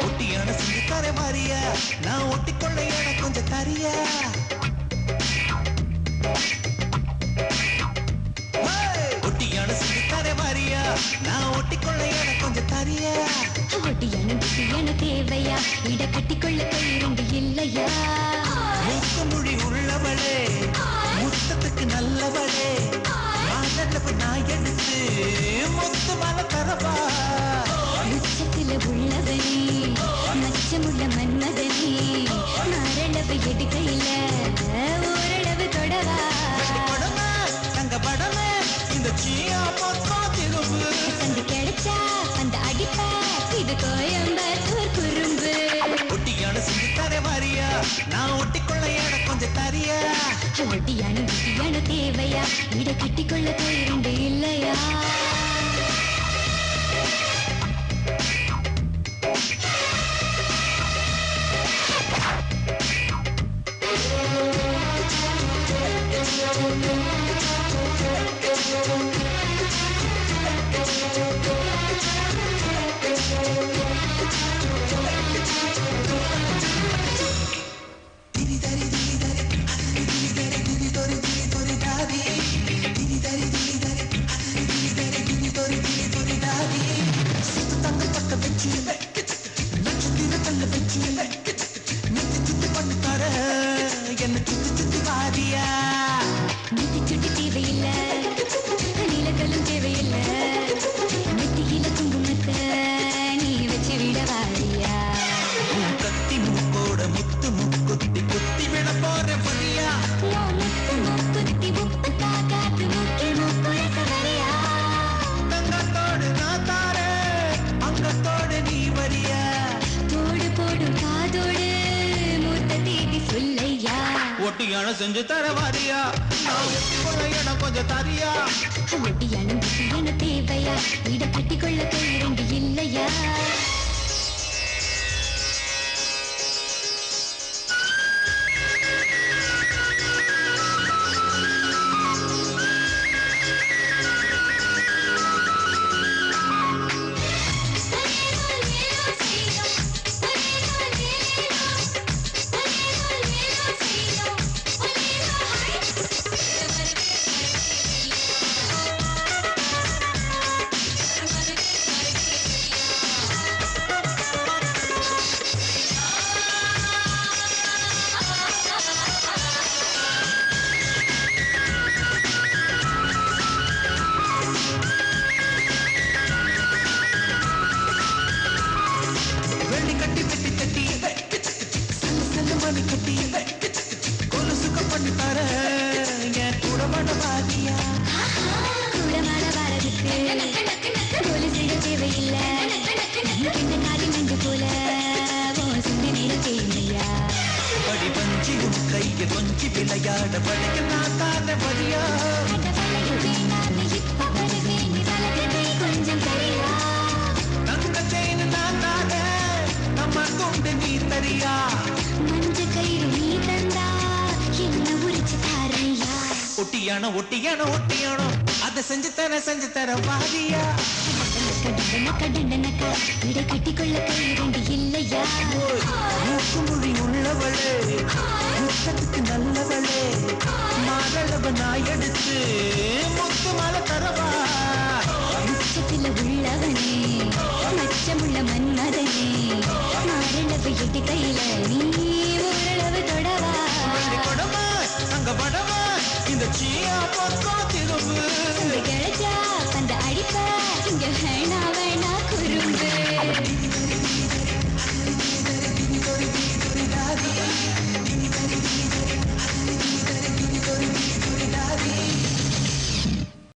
ஒட்டியான சிந்துக்கார மாறியா நான் ஒட்டிக்கொள்ள என கொஞ்சம் தரியா ஒட்டியான சிந்துக்கார மாறியா நான் ஒட்டிக்கொள்ள என கொஞ்சம் தரியா ஒட்டியான தேவையா இட கட்டிக்கொள்ள கையிருந்து இல்லையா மூக்கு மொழி உள்ளவளே முத்தத்துக்கு நல்லவளே மாதளவு நான் எடுத்து முத்து மல தரவா உச்சத்துல உள்ளவனே மச்சமுள்ள மன்மதனே மரளவு எடுக்கையில ஓரளவு தொடவா தங்க படமே இந்த சீயா பக்கம் திரும்பு தந்து கிடைச்சா அந்த அடிப்ப இது கோயம்பத்தூர் குறும்பு ஒட்டியான சிந்துக்கார மாறியா நான் ஒட்டிக்கொள்ள என கொஞ்சம் தரியா ஒட்டியான தேவையா இட கட்டிக்கொள்ள கையிருந்து இல்லையா என்ன சுத்தி சுத்தி வாரியா நிதி சுட்டி தேவையில்லை நிலக்கலும் தேவையில்லை நெத்தியில குங்குமத்தை நீ வச்சு விட வாரியா கத்தி மூக்கோட முத்து முக்குத்தி குத்தி விட போற வழியா முத்து முக்குத்தி உப்பு காக்காத்து முக்கில் முப்புரச வரியா தங்கத்தோடு நான் தாரே அங்கத்தோடு நீ வரியா தோடு போடும் காதோடு மூத்த தேதி சொல்லையா ஒட்டியான செஞ்சு தர வாரியா நான் ஒட்டிக்கொள்ள இடம் கொஞ்சம் தரியா ஒட்டியான தேவையா இட கட்டிக்கொள்ள கையிருந்து இல்லையா கொலுசுக்க பண்ணி தர என் கூட மனவாதியா கூடமான வரதுக்கு கொலுசிட தேவையில்லை இந்த காலி நெஞ்சு போல சுண்டி நேர தேவையா படி பஞ்சியும் கையில் கொஞ்சி விளையாட படைக்க நான் தான வழியா கொஞ்சம் சரியா தங்க தேன் நான் தான நம்ம கொண்டு நீ தரியா மஞ்ச கயிறு நீ தந்தா என்ன உரிச்சு தாரையா ஒட்டியானோ அதை செஞ்சு தர வாரியா கடண்டனக்கா இட கட்டிக்கொள்ள கையிரண்டு இல்லையா மூக்கு மொழி உள்ளவளே முத்தத்துக்கு நல்லவளே மாதளவு நான் எடுத்து முத்து மலை தரவா உச்சத்துல உள்ளவனே மச்சமுள்ள மன்மதனே மரளவு எட்டு கையில நீ ஓரளவு தொடவா கொடமா அங்க படமா இந்த சீயா பக்கம் திரும்பு கிடைச்சா அந்த அடிப்ப இங்க வேணாவா